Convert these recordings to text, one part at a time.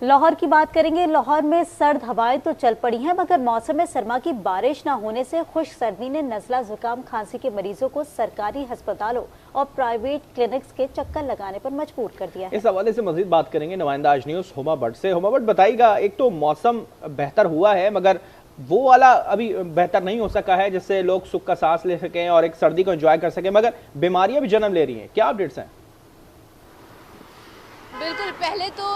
लाहौर की बात करेंगे। लाहौर में सर्द हवाएं तो चल पड़ी हैं, मगर मौसम सरमा की बारिश न होने से खुश्क सर्दी ने नज़ला जुकाम खांसी के मरीजों को सरकारी अस्पतालों और प्राइवेट क्लिनिक्स के चक्कर लगाने पर मजबूर कर दिया है। इस हवाले से मजीद बात करेंगे नुमाइंदा आज न्यूज़ हुमा भट्ट से। हुमा भट्ट, बताइएगा, एक तो मौसम बेहतर हुआ है मगर वो वाला अभी बेहतर नहीं हो सका है जिससे लोग सुख का सांस ले सकें और एक सर्दी को एंजॉय कर सकें, मगर बीमारियां भी जन्म ले रही हैं। क्या अपडेट्स हैं? बिल्कुल, पहले तो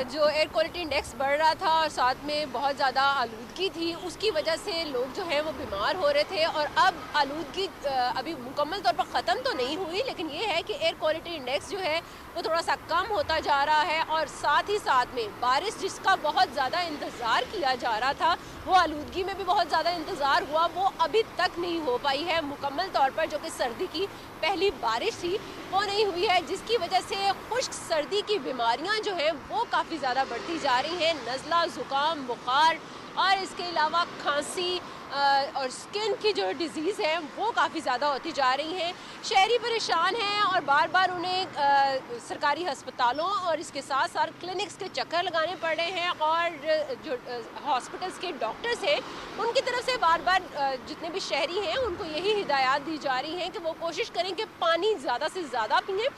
जो एयर क्वालिटी इंडेक्स बढ़ रहा था और साथ में बहुत ज़्यादा आलूदगी थी, उसकी वजह से लोग जो हैं वो बीमार हो रहे थे। और अब आलूदगी अभी मुकम्मल तौर पर ख़त्म तो नहीं हुई, लेकिन ये है कि एयर क्वालिटी इंडेक्स जो है वो थोड़ा सा कम होता जा रहा है। और साथ ही साथ में बारिश जिसका बहुत ज़्यादा इंतज़ार किया जा रहा था, वो आलूदगी में भी बहुत ज़्यादा इंतज़ार हुआ, वो अभी तक नहीं हो पाई है मुकम्मल तौर पर। जो कि सर्दी की पहली बारिश थी वो नहीं हुई है, जिसकी वजह से खुश्क सर्दी की बीमारियां जो हैं वो काफ़ी ज़्यादा बढ़ती जा रही हैं। नज़ला, ज़ुकाम, बुखार और इसके अलावा खांसी और स्किन की जो डिज़ीज़ है वो काफ़ी ज़्यादा होती जा रही हैं। शहरी परेशान हैं और बार बार उन्हें सरकारी अस्पतालों और इसके साथ साथ क्लिनिक्स के चक्कर लगाने पड़ रहे हैं। और जो हॉस्पिटल्स के डॉक्टर्स हैं उनकी तरफ से बार बार जितने भी शहरी हैं उनको यही हिदायत दी जा रही हैं कि वो कोशिश करें कि पानी ज़्यादा से ज़्यादा पिएँ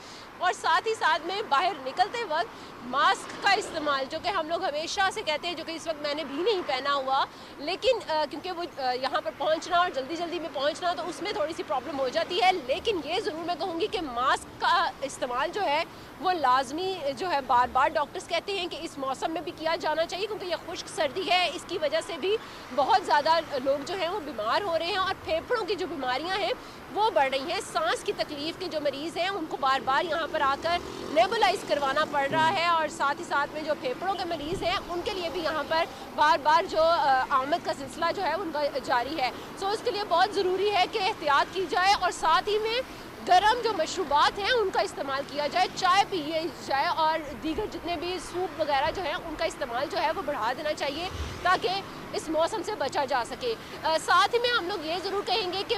और साथ ही साथ में बाहर निकलते वक्त मास्क का इस्तेमाल, जो कि हम लोग हमेशा से कहते हैं, जो कि इस वक्त मैंने भी नहीं पहना हुआ, लेकिन क्योंकि वो यहाँ पर पहुँचना और जल्दी जल्दी में पहुँचना तो उसमें थोड़ी सी प्रॉब्लम हो जाती है। लेकिन ये ज़रूर मैं कहूँगी कि मास्क का इस्तेमाल जो है वो लाजमी जो है बार बार डॉक्टर्स कहते हैं कि इस मौसम में भी किया जाना चाहिए, क्योंकि यह खुश्क सर्दी है, इसकी वजह से भी बहुत ज़्यादा लोग जो हैं वो बीमार हो रहे हैं और फेफड़ों की जो बीमारियां हैं वो बढ़ रही हैं। सांस की तकलीफ़ के जो मरीज़ हैं उनको बार बार यहाँ पर आकर नेबुलाइज करवाना पड़ रहा है और साथ ही साथ में जो फेफड़ों के मरीज़ हैं उनके लिए भी यहाँ पर बार बार जो आमद का सिलसिला जो है उनका जारी है। सो उसके लिए बहुत ज़रूरी है कि एहतियात की जाए और साथ ही में गर्म जो मशरूबात हैं उनका इस्तेमाल किया जाए, चाय पी जाए और दीगर जितने भी सूप वगैरह जो हैं उनका इस्तेमाल जो है वो बढ़ा देना चाहिए ताकि इस मौसम से बचा जा सके। साथ ही में हम लोग ये ज़रूर कहेंगे कि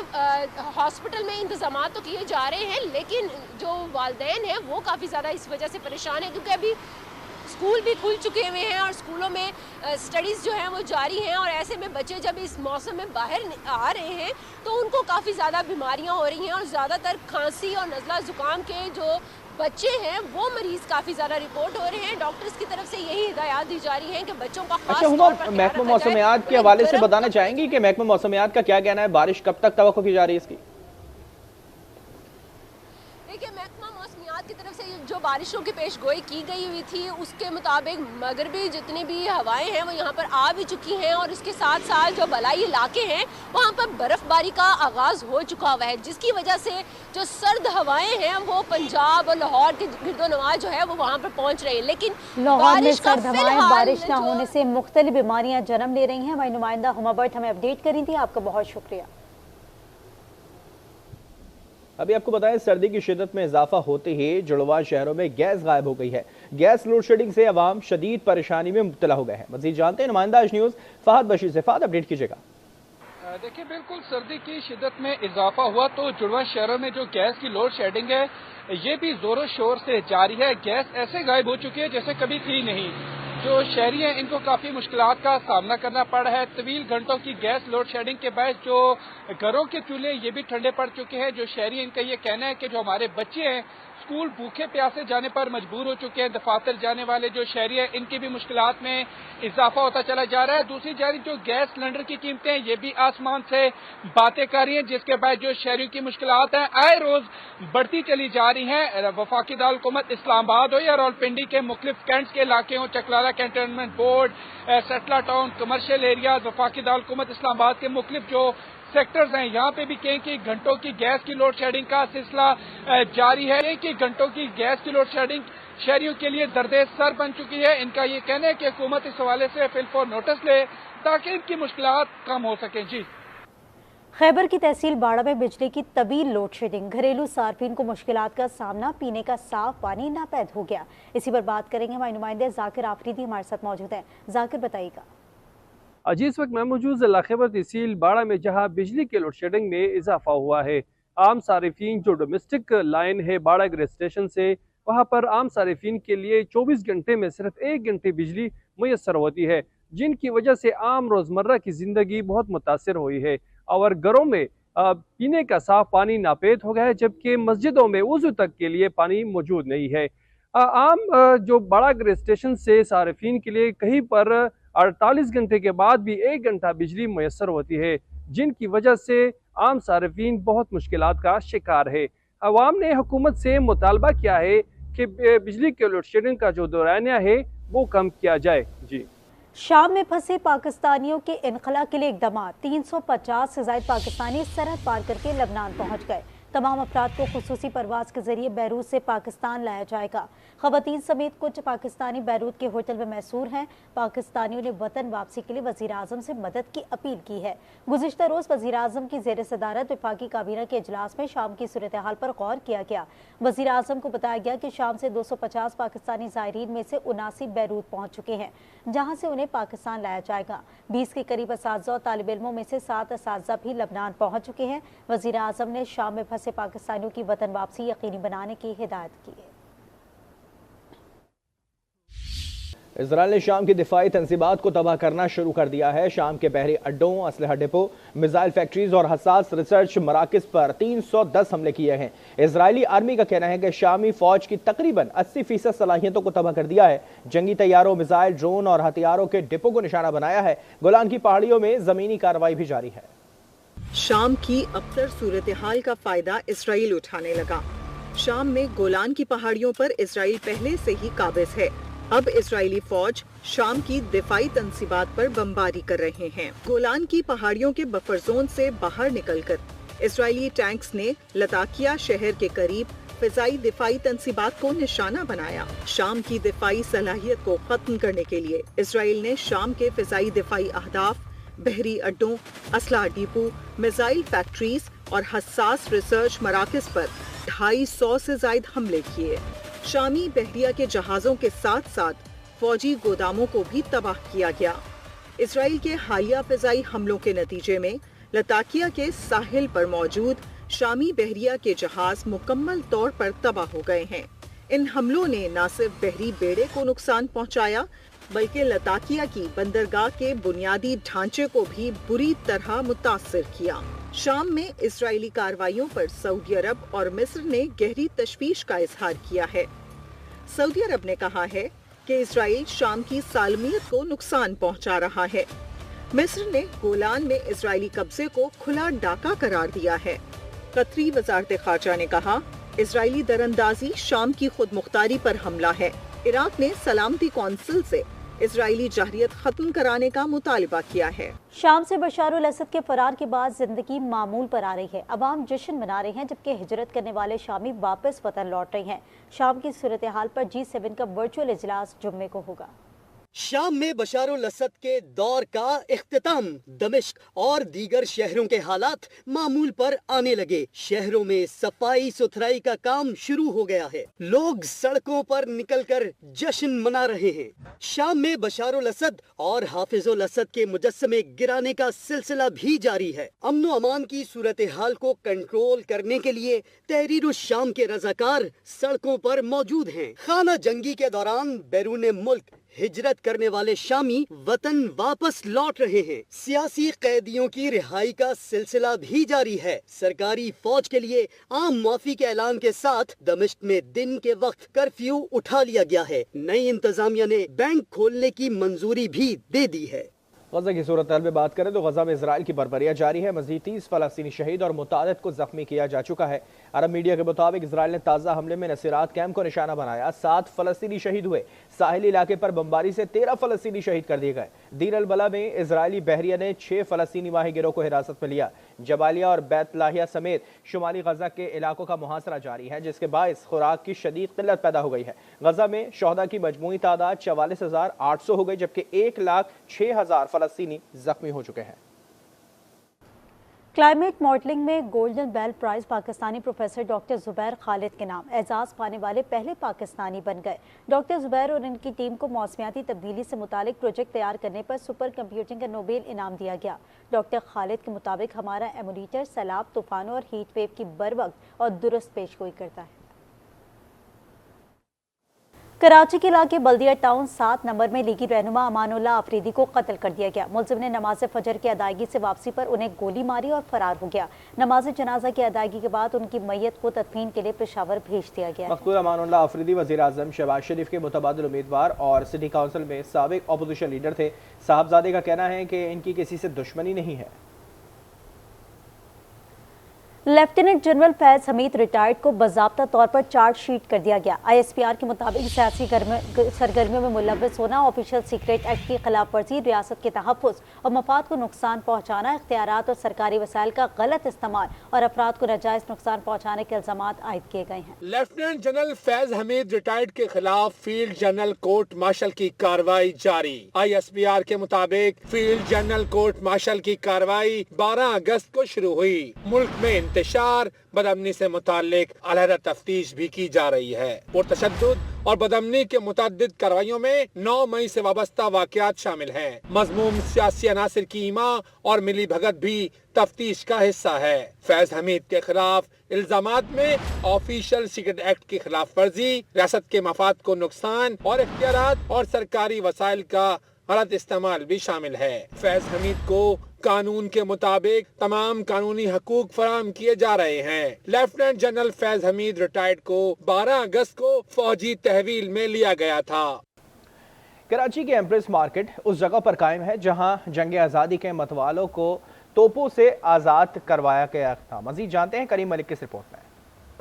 हॉस्पिटल में इंतज़ाम तो किए जा रहे हैं, लेकिन जो वालिदैन हैं वो काफ़ी ज़्यादा इस वजह से परेशान है, क्योंकि अभी स्कूल भी खुल चुके हुए हैं और स्कूलों में स्टडीज़ जो हैं वो जारी हैं। और ऐसे में बच्चे जब इस मौसम में बाहर आ रहे हैं तो उनको काफ़ी ज़्यादा बीमारियां हो रही हैं और ज़्यादातर खांसी और नज़ला ज़ुकाम के जो बच्चे हैं वो मरीज़ काफ़ी ज़्यादा रिपोर्ट हो रहे हैं। डॉक्टर्स की तरफ से यही हिदायत दी जा रही है कि बच्चों का खास तौर पर महकमा मौसमियात के हवाले से बताना चाहेंगी कि महकमा मौसमियात का क्या कहना है, बारिश कब तक तवक्को की जा रही है इसकी? देखिए, महकमा मौसमियात की तरफ से जो बारिशों की पेशगोई की गई हुई थी उसके मुताबिक मगरबी जितनी भी हवाएं हैं वो यहाँ पर आ भी चुकी हैं और इसके साथ साथ जो बलाई इलाके हैं वहाँ पर बर्फ़बारी का आगाज़ हो चुका हुआ है, जिसकी वजह से जो सर्द हवाएं हैं वो पंजाब और लाहौर के गिरदोनवा जो है वो वहाँ पर पहुँच रही है। लेकिन लाहौर में सर्द हवाएं बारिश न होने से मुख्तलिफ बीमारियाँ जन्म ले रही हैं। हमारी नुमाइंदा हुमा भट्ट हमें अपडेट करी थी, आपका बहुत शुक्रिया। अभी आपको बताएं, सर्दी की शिद्दत में इजाफा होते ही जुड़वा शहरों में गैस गायब हो गई है। गैस लोड शेडिंग से अवाम शदीद परेशानी में मुब्तला हो गए हैं। मजीद जानते हैं नुमाइंदा आज न्यूज़ फहद बशीर से। फहद, अपडेट कीजिएगा। देखिए, बिल्कुल सर्दी की शिद्दत में इजाफा हुआ तो जुड़वा शहरों में जो गैस की लोड शेडिंग है ये भी जोरों शोर से जारी है। गैस ऐसे गायब हो चुकी है जैसे कभी थी नहीं। जो शहरी हैं इनको काफ़ी मुश्किलात का सामना करना पड़ रहा है। तवील घंटों की गैस लोड शेडिंग के बाद जो घरों के चूल्हे ये भी ठंडे पड़ चुके हैं। जो शहरी इनका ये कहना है कि जो हमारे बच्चे हैं स्कूल भूखे प्यासे जाने पर मजबूर हो चुके हैं। दफातर जाने वाले जो शहरी हैं इनकी भी मुश्किलात में इजाफा होता चला जा रहा है। दूसरी जारी जो गैस सिलेंडर की कीमतें हैं ये भी आसमान से बातें कर रही हैं, जिसके बाद जो शहरियों की मुश्किलात हैं आए रोज बढ़ती चली जा रही हैं। वफाकी दारुल-हुकूमत इस्लामाबाद हो या रावलपिंडी के मुख्तलिफ कैंट्स के इलाके हों, Chaklala cantonment board, satellite town, commercial areas, वफाकी दारुल-हुकूमत इस्लामाबाद के मुख्तलिफ जो सेक्टर्स हैं यहाँ पे भी कहीं की घंटों की गैस की लोड शेडिंग का सिलसिला जारी है। कहीं की घंटों की गैस की लोड शेडिंग शहरियों के लिए दर्दे सर बन चुकी है। इनका ये कहना है कि हुकूमत इस हवाले से फिलफौर नोटिस ले ताकि इनकी मुश्किलात कम हो सकें। जी, खैबर की तहसील बाड़ा में बिजली की तवील लोड शेडिंग, घरेलू सार्फिन को मुश्किलात का सामना, पीने का साफ पानी नापैद हो गया। इसी पर बात करेंगे, हमारे नुमाइंदे जाकिर आफरीदी हमारे साथ मौजूद हैं। जाकिर, बताइएगा। जी, इस वक्त मैं मौजूद ज़िला खैबर तहसील बाड़ा में जहां बिजली के लोड शेडिंग में इजाफा हुआ है। आम सारिफिन जो डोमेस्टिक लाइन है बाड़ा ग्रे स्टेशन से वहाँ पर आम सारिफिन के लिए 24 घंटे में सिर्फ 1 घंटे बिजली मैसर होती है, जिनकी वजह से आम रोज़मर्रा की ज़िंदगी बहुत मुतासर हुई है और घरों में पीने का साफ पानी नापेद हो गया है, जबकि मस्जिदों में वज़ू तक के लिए पानी मौजूद नहीं है। जो बड़ा ग्रे स्टेशन से सारिफिन के लिए कहीं पर 48 घंटे के बाद भी 1 घंटा बिजली मैसर होती है, जिनकी वजह से आम सारिफिन बहुत मुश्किलात का शिकार है। अवाम ने हुकूमत से मुतालबा किया है कि बिजली के लोड शेडिंग का जो दौरानिया है वो कम किया जाए। जी, शाम में फंसे पाकिस्तानियों के इनखला के लिए इकदाम। 350 से ज्यादा पाकिस्तानी सरहद पार करके लबनान पहुंच गए। तमाम अफराद को खुसूसी परवाज के जरिए बैरूत से पाकिस्तान लाया जाएगा। खवातीन समेत कुछ पाकिस्तानी बैरूत के होटल में मैसूर हैं। पाकिस्तानियों ने वतन वापसी के लिए वजीर आजम से मदद की अपील की है। गुज़िश्ता रोज वजीर आजम की ज़ेर सदारत वफाकी काबीना के इजलास में शाम की सूरत हाल पर गौर किया गया। वजीर आजम को बताया गया कि शाम से 250 पाकिस्तानी ज़ायरीन में से 79 बैरूत पहुँच चुके हैं, जहाँ से उन्हें पाकिस्तान लाया जाएगा। 20 के करीब असातिज़ा और तालिब इल्मों में से 7 असातिज़ा भी लबनान पहुँच चुके हैं। वजीर आजम ने शाम में फंसे पाकिस्तानियों की वतन वापसी यकीनी बनाने की हिदायत की है। इजराइल ने शाम की दिफाई तंजीबात को तबाह करना शुरू कर दिया है। शाम के बहरी अड्डों, असलहा डिपो, मिसाइल फैक्ट्रीज और हसास रिसर्च मराकज पर 310 हमले किए हैं। इजरायली आर्मी का कहना है कि शामी फौज की तकरीबन 80% सलाहियतों को तबाह कर दिया है। जंगी तैयारों, मिसाइल, ड्रोन और हथियारों के डिपो को निशाना बनाया है। गोलान की पहाड़ियों में जमीनी कार्रवाई भी जारी है। शाम की अबतर सूरत हाल का फायदा इसराइल उठाने लगा। शाम में गोलान की पहाड़ियों पर इसराइल पहले से ही काबिज है। अब इसराइली फौज शाम की दिफाई तंसीबात पर बमबारी कर रहे हैं। गोलान की पहाड़ियों के बफर जोन से बाहर निकलकर इसराइली टैंक्स ने लताकिया शहर के करीब फिजाई दिफाई तंसीबात को निशाना बनाया। शाम की दिफाई सलाहियत को खत्म करने के लिए इसराइल ने शाम के फिजाई दिफाई अहदाफ, बहरी अड्डों, असला डिपो, मिसाइल फैक्ट्रीज और हसास रिसर्च मराकज पर 250 से ज्यादा हमले किए। शामी बहरिया के जहाजों के साथ साथ फौजी गोदामों को भी तबाह किया गया। इसराइल के हालिया फिजाई हमलों के नतीजे में लताकिया के साहिल पर मौजूद शामी बहरिया के जहाज मुकम्मल तौर पर तबाह हो गए हैं। इन हमलों ने न सिर्फ बहरी बेड़े को नुकसान पहुंचाया, बल्कि लताकिया की बंदरगाह के बुनियादी ढांचे को भी बुरी तरह मुतासिर किया। शाम में इजरायली कार्रवाइयों पर सऊदी अरब और मिस्र ने गहरी तशवीश का इजहार किया है। सऊदी अरब ने कहा है कि इजराइल शाम की सालमियत को नुकसान पहुंचा रहा है। मिस्र ने गोलान में इजरायली कब्जे को खुला डाका करार दिया है। कतरी वजारत खारजा ने कहा, इजरायली दरअंदाजी शाम की खुद मुख्तारी पर हमला है। इराक ने सलामती कौंसिल से इजरायली जहरियत खत्म कराने का मुतालबा किया है। शाम से बशार अल असद के फरार के बाद जिंदगी मामूल पर आ रही है। अवाम जश्न मना रहे हैं, जबकि हिजरत करने वाले शामी वापस वतन लौट रहे हैं। शाम की सूरत हाल पर G7 का वर्चुअल इजलास जुम्मे को होगा। शाम में बशार अल असद के दौर का इख्तिताम। दमिश्क और दीगर शहरों के हालात मामूल पर आने लगे। शहरों में सफाई सुथराई का काम शुरू हो गया है। लोग सड़कों पर निकलकर जश्न मना रहे हैं। शाम में बशार अल असद और हाफिज अल असद के मुजस्समे गिराने का सिलसिला भी जारी है। अमन व अमान की सूरत हाल को कंट्रोल करने के लिए तहरीर उस शाम के रजाकार सड़कों पर मौजूद हैं। खाना जंगी के दौरान बैरून मुल्क हिजरत करने वाले शामी वतन वापस लौट रहे हैं। सियासी कैदियों की रिहाई का सिलसिला भी जारी है। सरकारी फौज के लिए आम माफी के ऐलान के साथ दमिश्क में दिन के वक्त कर्फ्यू उठा लिया गया है। नई इंतजामिया ने बैंक खोलने की मंजूरी भी दे दी है। गजा की सूरत हाल में बात करें तो गजा में इजराइल की बर्बरियां जारी है। मजीद 30 फलस्तीनी शहीद और मुतादिद को जख्मी किया जा चुका है। अरब मीडिया के मुताबिक इजराइल ने ताज़ा हमले में नसीरात कैंप को निशाना बनाया। 7 फलस्तीनी शहीद हुए। साहिली इलाके पर बमबारी से 13 फलस्तीनी शहीद कर दिए गए। दीर अल बला में इजरायली बहरिया ने 6 फलस्तीनी माहीगिरों को हिरासत में लिया। जबालिया और बैतलाहिया समेत शुमाली गजा के इलाकों का मुहासरा जारी है, जिसके बायस खुराक की शदीद किल्लत पैदा हो गई है। गजा में शोहदा की मजमूई तादाद 44,800 हो गई, जबकि 1,06,000 फलस्तीनी जख्मी हो चुके हैं। क्लाइमेट मॉडलिंग में Gordon Bell Prize Pakistani professor doctor Zubair Khalid के नाम एजाज पाने वाले पहले पाकिस्तानी बन गए। डॉक्टर जुबैर और इनकी टीम को मौसमियाती तब्दीली से मुतालिक प्रोजेक्ट तैयार करने पर सुपर कंप्यूटिंग का नोबेल इनाम दिया गया। डॉक्टर खालिद के मुताबिक हमारा एमोनीटर सैलाब, तूफानों और हीट वेव की बर वक्त और दुरुस्त पेशगोई करता है। कराची के इलाके बल्दिया टाउन 7 नंबर में लीगी रहनुमा अमानुल्लाह अफरीदी को कत्ल कर दिया गया। मुलजिम ने नमाज फजर की अदायगी से वापसी पर उन्हें गोली मारी और फरार हो गया। नमाज जनाजा की अदायगी के बाद उनकी मैयत को तदफीन के लिए पेशावर भेज दिया गया। मक़तूल अमानुल्लाह अफरीदी वज़ीर आज़म शहबाज शरीफ के मुतबादिल उम्मीदवार और सिटी काउंसिल में साबिक अपोजिशन लीडर थे। साहबजादे का कहना है कि इनकी किसी से दुश्मनी नहीं है। Lieutenant general Faiz Hamid retired को बाज़ाब्ता तौर पर चार्जशीट कर दिया गया। ISPR के मुताबिक सियासी सरगर्मियों में मुलव्वस होना, ऑफिशियल सीक्रेट एक्ट की खिलाफ वर्जी, रियासत के तहफ़्फ़ुज़ और मफाद को नुकसान पहुँचाना, इख्तियारात और सरकारी वसाइल का गलत इस्तेमाल और अफराद को नाजायज़ नुकसान पहुँचाने के इल्ज़ामात आयद किए गए हैं। Lieutenant general Faiz Hamid retired के खिलाफ फील्ड जनरल कोर्ट मार्शल की कार्रवाई जारी। ISPR के मुताबिक फील्ड जनरल कोर्ट मार्शल की कार्रवाई 12 अगस्त को शुरू हुई। मुल्क में इंतशार, बदअमनी से मुताल्लिक अलहदा तफ्तीश भी की जा रही है। पुरतशद्दुद और बदअमनी के मुतअद्दिद कार्रवाइयों में 9 मई से वाबस्ता वाक़यात शामिल हैं। मज़मूम सियासी अनासिर की ईमा और मिली भगत भी तफ्तीश का हिस्सा है। फैज हमीद के खिलाफ इल्जामात में ऑफिशियल सीक्रेट एक्ट की खिलाफ वर्जी, रियासत के मफाद को नुकसान और इख्तियारात और सरकारी वसाइल का गलत इस्तेमाल भी शामिल है। फैज हमीद को कानून के मुताबिक तमाम कानूनी हकूक फराहम किए जा रहे हैं। Lieutenant general Faiz Hamid retired को 12 अगस्त को फौजी तहवील में लिया गया था। कराची की एम्प्रेस मार्केट उस जगह पर कायम है जहां जंग आज़ादी के मतवालों को तोपों से आज़ाद करवाया गया था। मजीद जानते हैं करीम मलिक की इस रिपोर्ट में।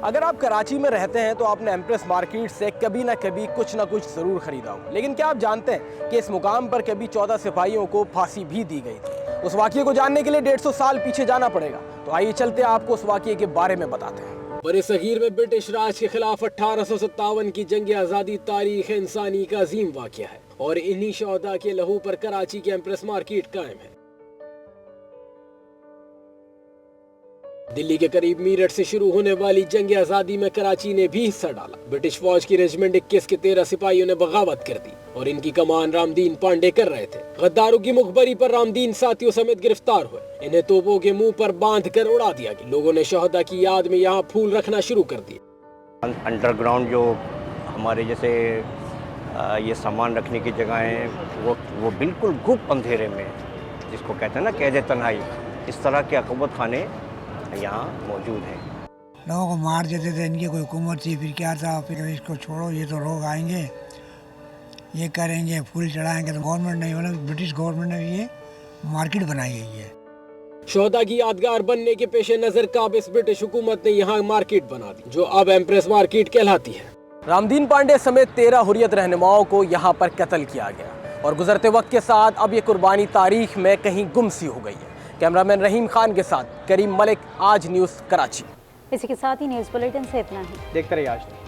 अगर आप कराची में रहते हैं तो आपने एम्प्रेस मार्केट से कभी ना कभी कुछ ना कुछ ज़रूर ख़रीदा हो, लेकिन क्या आप जानते हैं कि इस मुकाम पर कभी 14 सिपाहियों को फांसी भी दी गई थी। उस वाक़ये को जानने के लिए 150 साल पीछे जाना पड़ेगा। तो आइए चलते आपको उस वाक़ये के बारे में बताते हैं। बरे सगीर में ब्रिटिश राज के खिलाफ 1857 की जंग आज़ादी तारीख़ इंसानी का अजीम वाक़या है और इन्हीं शोहदा के लहू पर कराची की एम्प्रेस मार्केट कायम है। दिल्ली के करीब मीरठ से शुरू होने वाली जंग आज़ादी में कराची ने भी हिस्सा डाला। ब्रिटिश फौज की रेजिमेंट 21 के 13 सिपाहियों ने बगावत कर दी और इनकी कमान रामदीन पांडे कर रहे थे। गद्दारों की मुखबरी पर रामदीन साथियों समेत गिरफ्तार हुए। इन्हें तोपों के मुंह पर बांध कर उड़ा दिया गया। लोगों ने शोहदा की याद में यहाँ फूल रखना शुरू कर दिया। अंडरग्राउंड जो हमारे जैसे ये सामान रखने की जगह है वो बिल्कुल गुप्त अंधेरे में, जिसको कहते हैं ना कैद तन्हाई, इस तरह के अकबत खाने यहाँ मौजूद है। लोगों को मार देते थे, इनकी कोई हुकूमत थी, फिर क्या था, फिर इसको छोड़ो, ये तो लोग आएंगे, ये करेंगे, फूल चढ़ाएंगे। तो गवर्नमेंट ने, मतलब ब्रिटिश गवर्नमेंट ने ये मार्केट बनाई है। ये शोहदा की यादगार बनने के पेश नजर काबिज ब्रिटिश हुकूमत ने यहाँ मार्केट बना दी, जो अब एम्प्रेस मार्केट कहलाती है। रामदीन पांडे समेत 13 हुर्रियत रहनुमाओं को यहाँ पर कत्ल किया गया और गुजरते वक्त के साथ अब ये कुर्बानी तारीख में कहीं गुम सी हो गई है। कैमरामैन रहीम खान के साथ करीम मलिक, आज न्यूज़ कराची। इसी के साथ ही न्यूज़ बुलेटिन से इतना ही। देखते रहिए आज न्यूज़।